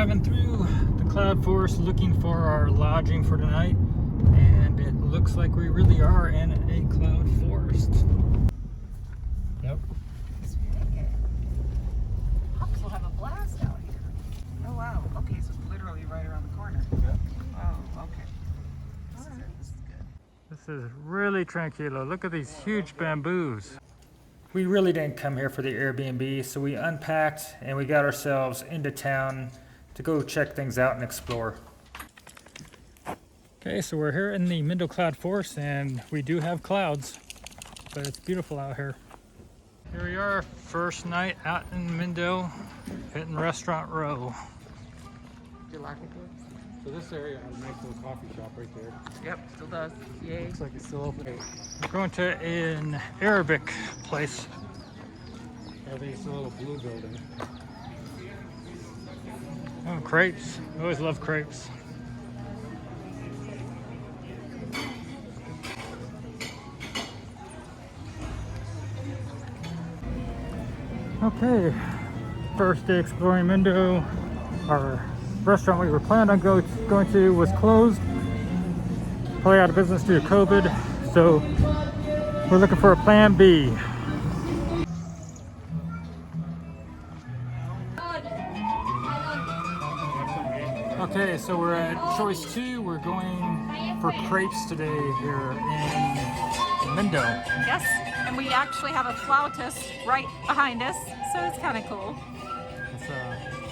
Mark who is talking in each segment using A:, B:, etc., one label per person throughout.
A: driving through the Cloud Forest looking for our lodging for tonight, and it looks like we really are in a cloud forest. Yep.
B: Pups will have a blast out here. Oh wow, okay, so it's literally right around the corner.
A: Yeah.
B: Oh, okay. This is good.
A: This is really tranquilo. Look at these huge bamboos. We really didn't come here for the Airbnb, so we unpacked and we got ourselves into town to go check things out and explore. Okay, so we're here in the Mindo Cloud Forest and we do have clouds, but it's beautiful out here. Here we are, first night out in Mindo, hitting Restaurant Row.
B: Do you like it, dude?
A: So this area has a nice little coffee shop right there.
B: Yep, still does. Yay.
A: Looks like it's still open. We're going to an Arabic place. I think it's a little blue building. Oh, crepes. I always love crepes. Okay, first day exploring Mindo. Our restaurant we were planning on going to was closed. Probably out of business due to COVID. So we're looking for a plan B. Okay, so we're at choice 2. We're going for crepes today here in Mindo.
B: Yes, and we actually have a flautist right behind us, so it's kind of cool.
A: It's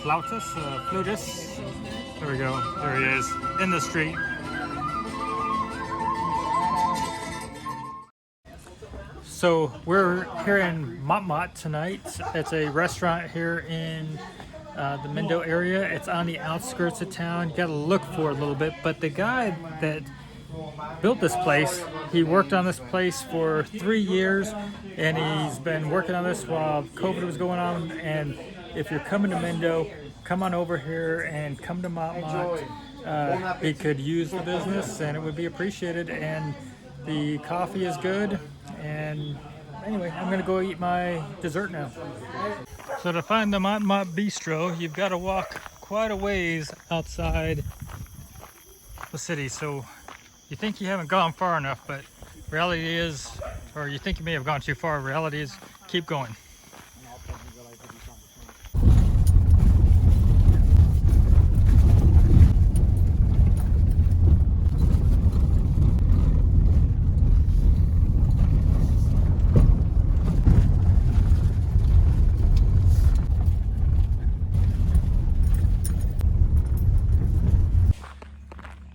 A: flutus. There we go. There he is in the street. So we're here in Mot tonight. It's a restaurant here in the Mindo area. It's on the outskirts of town. You got to look for it a little bit. But the guy that built this place, he worked on this place for 3 years, and he's been working on this while COVID was going on. And if you're coming to Mindo, come on over here and come to Mot. He could use the business, and it would be appreciated. And the coffee is good. And anyway, I'm gonna go eat my dessert now. So to find the Mot Bistro, you've got to walk quite a ways outside the city. So you think you haven't gone far enough, but reality is, or you think you may have gone too far, reality is keep going.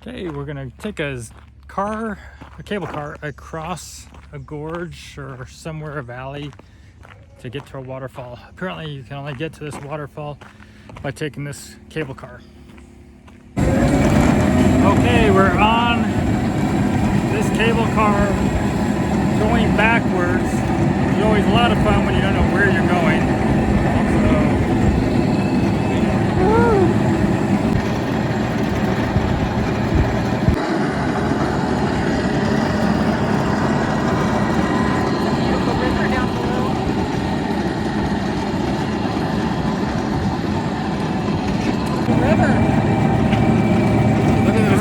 A: Okay, we're gonna take a cable car across a gorge or somewhere a valley to get to a waterfall. Apparently you can only get to this waterfall by taking this cable car. Okay, we're on this cable car going backwards. It's always a lot of fun when you don't know where you're going.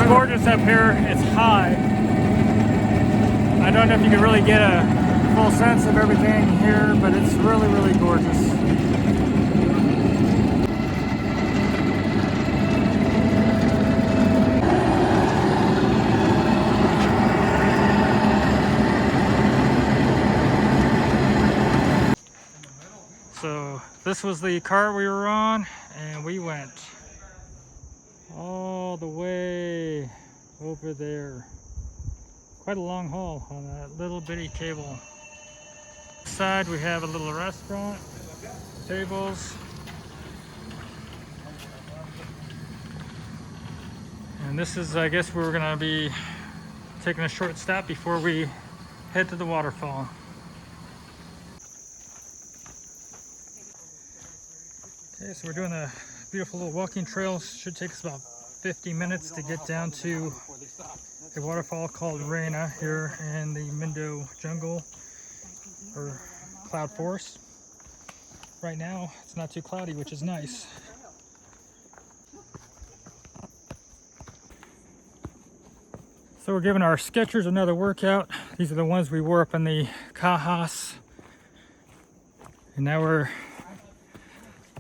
A: Gorgeous up here. It's high. I don't know if you can really get a full sense of everything here, but it's really, really gorgeous. So this was the car we were on, and we went all the way over there. Quite a long haul on that little bitty cable. Side we have a little restaurant, tables, and this is, I guess, we're gonna be taking a short stop before we head to the waterfall. Okay, so we're doing a beautiful little walking trail. Should take us about 50 minutes to get down to a waterfall called Reina here in the Mindo jungle or Cloud Forest. Right now it's not too cloudy, which is nice. So we're giving our Skechers another workout. These are the ones we wore up in the Cajas. And now we're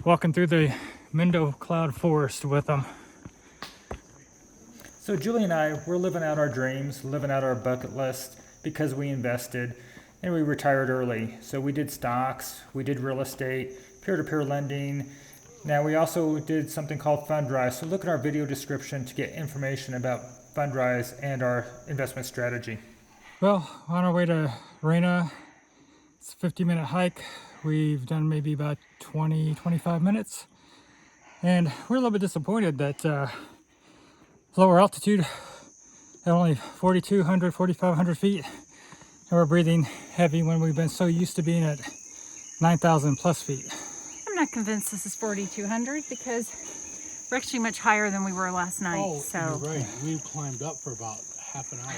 A: walking through the Mindo Cloud Forest with them. So Julie and I, we're living out our dreams, living out our bucket list because we invested and we retired early. So we did stocks, we did real estate, peer-to-peer lending. Now we also did something called Fundrise. So look at our video description to get information about Fundrise and our investment strategy. Well, on our way to Reina, it's a 50-minute hike. We've done maybe about 20-25 minutes. And we're a little bit disappointed that lower altitude at only 4,200, 4,500 feet. And we're breathing heavy when we've been so used to being at 9,000 plus feet.
B: I'm not convinced this is 4,200 because we're actually much higher than we were last night.
C: Oh,
B: so
C: you're right. We climbed up for about half an hour.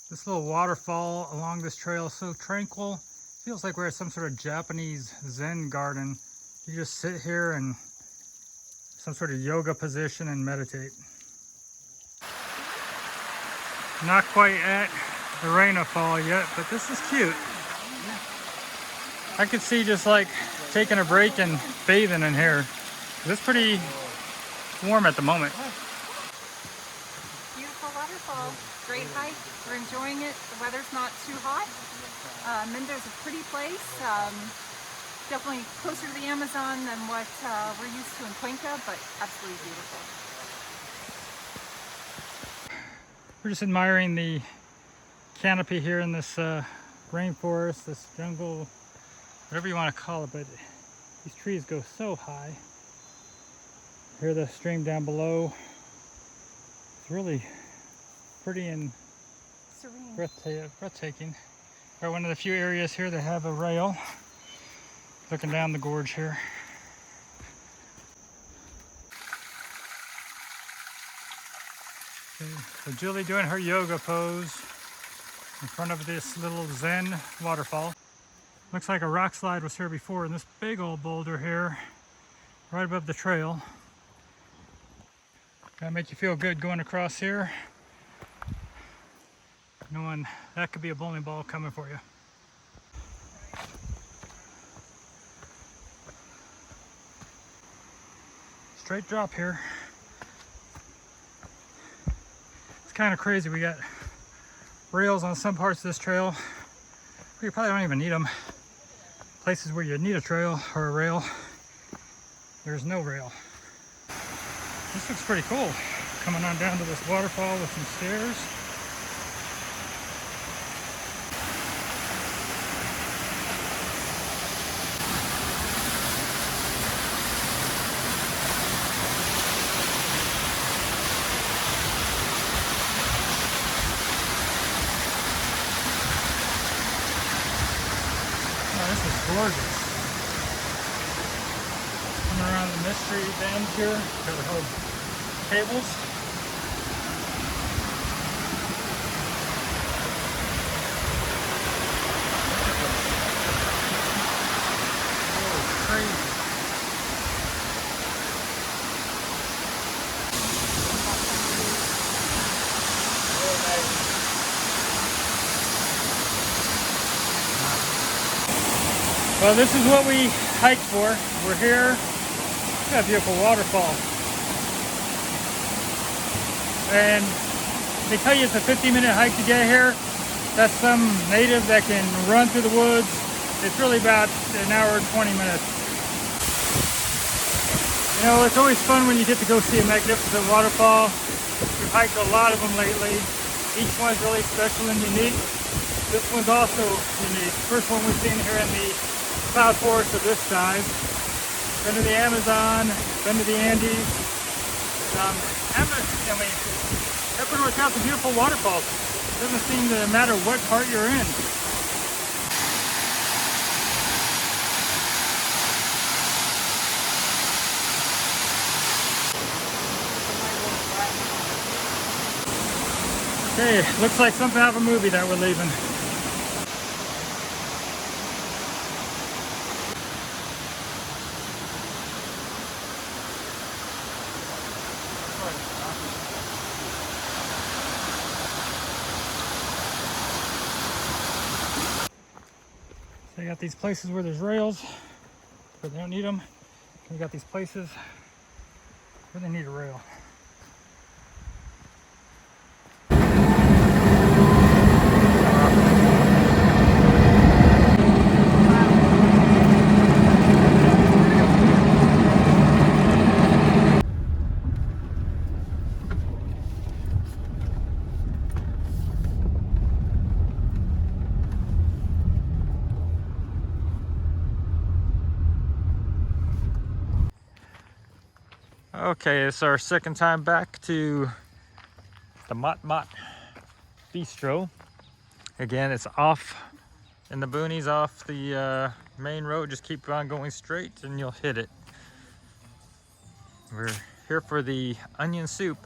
A: This little waterfall along this trail is so tranquil. Feels like we're at some sort of Japanese Zen garden. You just sit here in some sort of yoga position and meditate. Not quite at the Reina Fall yet, but this is cute. I could see just like taking a break and bathing in here. It's pretty warm at the moment.
B: beautiful waterfall, great hike. We're enjoying it. The weather's not too hot. Mindo's a pretty place. Definitely closer to the Amazon than what we're used to in Cuenca, but absolutely beautiful.
A: We're just admiring the canopy here in this rainforest, this jungle, whatever you want to call it, but these trees go so high. Hear the stream down below. It's really pretty and
B: Serene.
A: breathtaking. We're one of the few areas here that have a rail looking down the gorge here. Okay, so Julie doing her yoga pose in front of this little Zen waterfall. Looks like a rock slide was here before, and this big old boulder here right above the trail. Gotta make you feel good going across here, knowing that could be a bowling ball coming for you. Straight drop here. It's kind of crazy. We got rails on some parts of this trail. You probably don't even need them. Places where you need a trail or a rail, there's no rail. This looks pretty cool. Coming on down to this waterfall with some stairs. This is gorgeous. Coming around the mystery bend here, got the whole cables. Oh, crazy. Well, this is what we hiked for. We're here. Look at that beautiful waterfall. And they tell you it's a 50-minute hike to get here. That's some native that can run through the woods. It's really about an hour and 20 minutes. You know, it's always fun when you get to go see a magnificent waterfall. We've hiked a lot of them lately. Each one's really special and unique. This one's also unique. First one we've seen here in the Cloud Forest of this size. Been to the Amazon, been to the Andes. Ecuador's got some beautiful waterfalls. It doesn't seem to matter what part you're in. Okay, looks like something out of a movie that we're leaving. So you got these places where there's rails, but they don't need them. You got these places where they need a rail. Okay, it's our second time back to the Mott Mott Bistro. Again, it's off in the boonies, off the main road. Just keep on going straight and you'll hit it. We're here for the onion soup.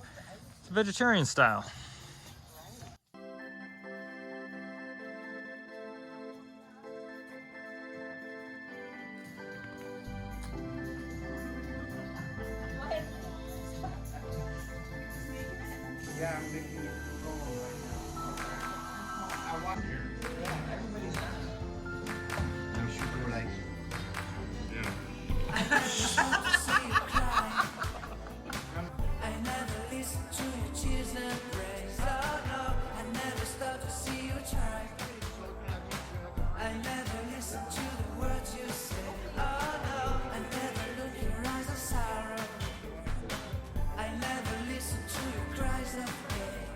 A: It's vegetarian style.
D: Yeah, I'm making it go right now. I want yeah, everybody's I'm super like
E: I never listen to your cheers and praise. Oh no, I never stop to see you try. I never listen to the words you say. Oh no, I never look your eyes of sorrow. I never listen to your cries of pain.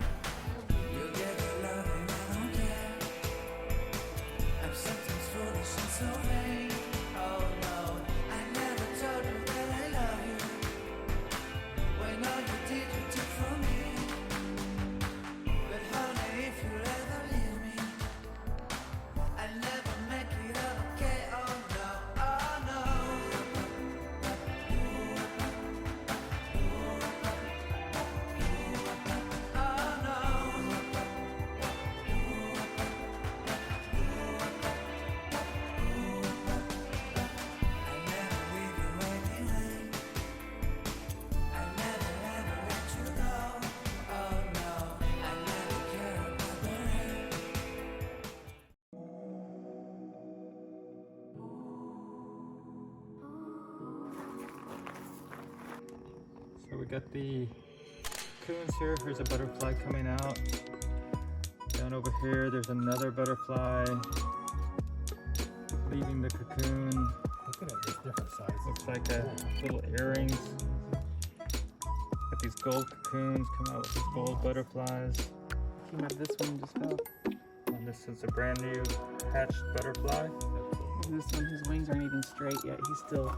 E: You get a love and I don't care. I'm sometimes foolish and so vain. Oh no, I never told you that I love you. When all you did, you took from me. But honey, if you ever leave me, I'll never make it okay. Oh no, oh no. Oh no. I'll never leave you waiting. I'll never ever let you go. Oh no, I'll never care about the rain.
A: So we got the cocoons here. Here's a butterfly coming out. Down over here, there's another butterfly leaving the cocoon.
C: Look at it, there's different sizes.
A: Looks like a little earrings. Got these gold cocoons come out with these gold butterflies.
F: Came out of this one just fell.
A: And this is a brand new hatched butterfly.
F: And this one, his wings aren't even straight yet. He's still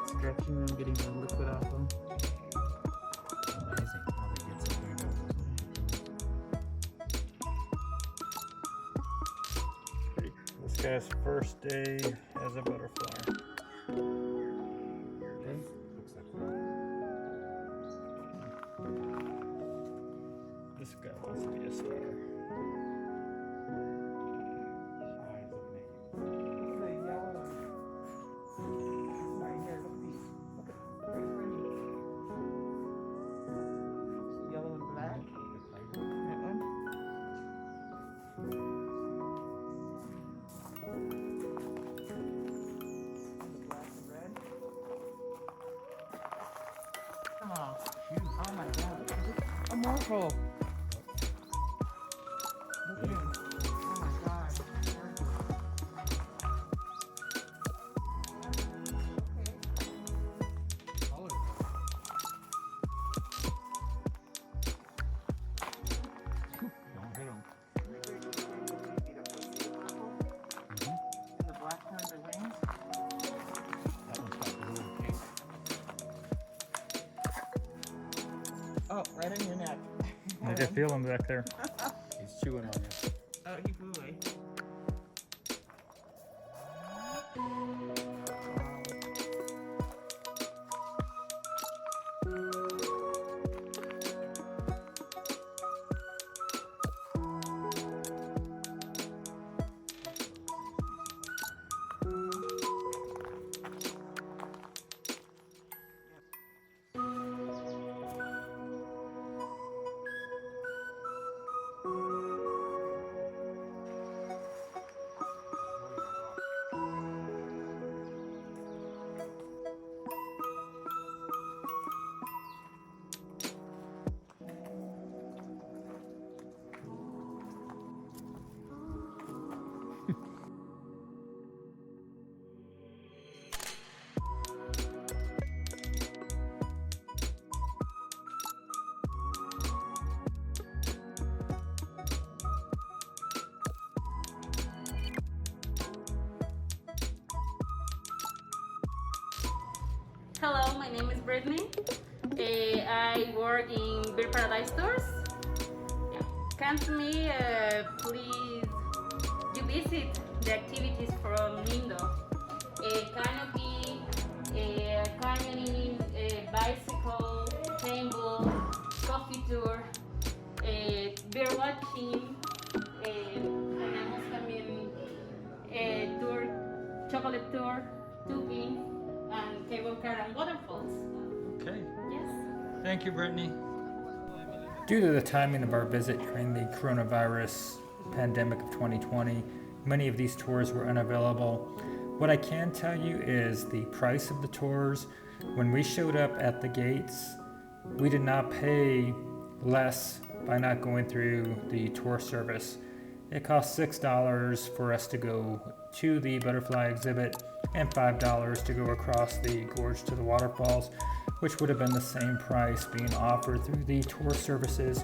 F: stretching them, getting the liquid off them.
C: Amazing how they get so big.
A: This guy's first day as a butterfly.
C: Looks like
A: This guy wants to be a star.
C: eyes looking at you.
D: the yellow right here. Look at these. Look at very pretty. Yellow and black. That one. And the black and red. Oh, oh my God! A morphle. Look at him. Oh my God.
C: Color. Don't hit them.
D: And the black turns their wings.
C: That one's got blue and pink.
D: Oh, right on your neck.
A: I can feel him back there.
C: He's chewing on you.
D: Oh, he flew away.
G: Hello, my name is Brittany. I work in Beer Paradise Tours. Yeah. Come to me, please. You visit the activities from Mindo. Canopy, canyoning, bicycle, paintball, coffee tour, beer watching, tenemos también tour, chocolate tour, tubing, and cable car and waterfalls.
A: Okay.
G: Yes.
A: Thank you, Brittany. Due to the timing of our visit during the coronavirus pandemic of 2020, many of these tours were unavailable. What I can tell you is the price of the tours. When we showed up at the gates, we did not pay less by not going through the tour service. It cost $6 for us to go to the butterfly exhibit and $5 to go across the gorge to the waterfalls, which would have been the same price being offered through the tour services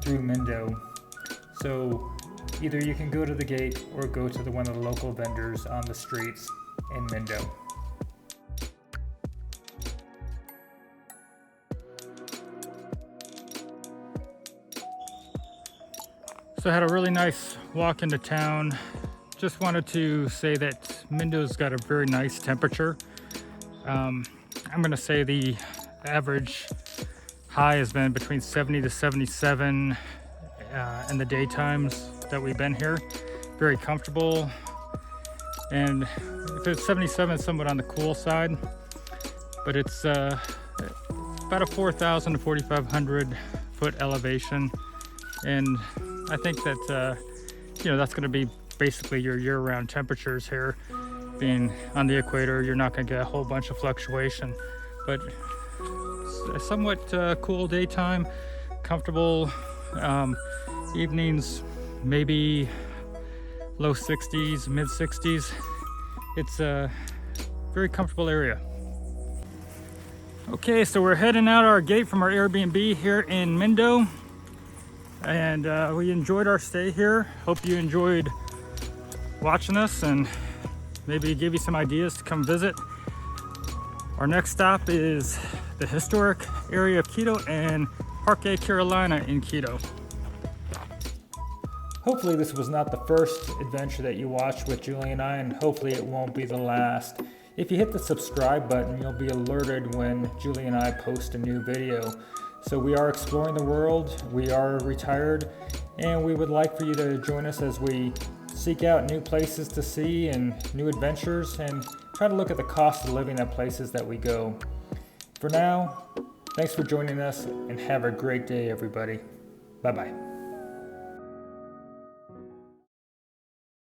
A: through Mindo. So either you can go to the gate or go to one of the local vendors on the streets in Mindo. So I had a really nice walk into town. Just wanted to say that Mindo's got a very nice temperature. I'm gonna say the average high has been between 70 to 77 in the daytimes that we've been here. Very comfortable. And if it's 77, it's somewhat on the cool side, but it's about a 4,000 to 4,500 foot elevation. And I think that, that's going to be basically your year-round temperatures here. Being on the equator, you're not going to get a whole bunch of fluctuation, but a somewhat cool daytime, comfortable evenings, maybe low 60s, mid 60s. It's a very comfortable area. Okay, so we're heading out our gate from our Airbnb here in Mindo. And we enjoyed our stay here. Hope you enjoyed watching us and maybe give you some ideas to come visit. Our next stop is the historic area of Quito and Parque Carolina in Quito. Hopefully this was not the first adventure that you watched with Julie and I, and hopefully it won't be the last. If you hit the subscribe button, you'll be alerted when Julie and I post a new video. So we are exploring the world, we are retired, and we would like for you to join us as we seek out new places to see and new adventures and try to look at the cost of living at places that we go. For now, thanks for joining us and have a great day, everybody. Bye-bye.